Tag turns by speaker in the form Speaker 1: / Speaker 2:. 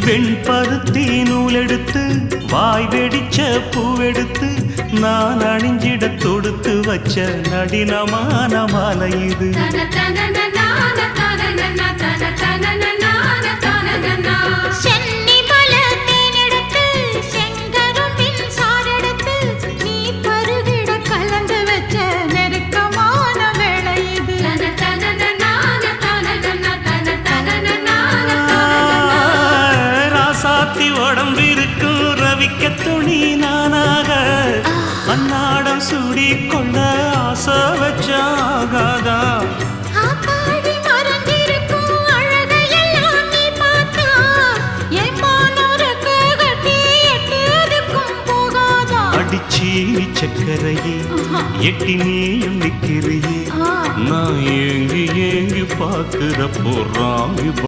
Speaker 1: வெண்பருத்தி நூலெடுத்து வாய் வெடிச்ச பூவெடுத்து நான் அணிஞ்சிட தொடுத்து வச்ச நடினமான மாலை இது. உடம்பிருக்கும் ரவிக்க துணி நானாக அன்னாடம் சூடி கொண்ட ஆசை வச்சாகாதா. அடிச்சீனி சக்கரையே எட்டி நீயும் நிக்கிறியே நான் ஏங்கி ஏங்கி பார்க்கிற போறாங்க.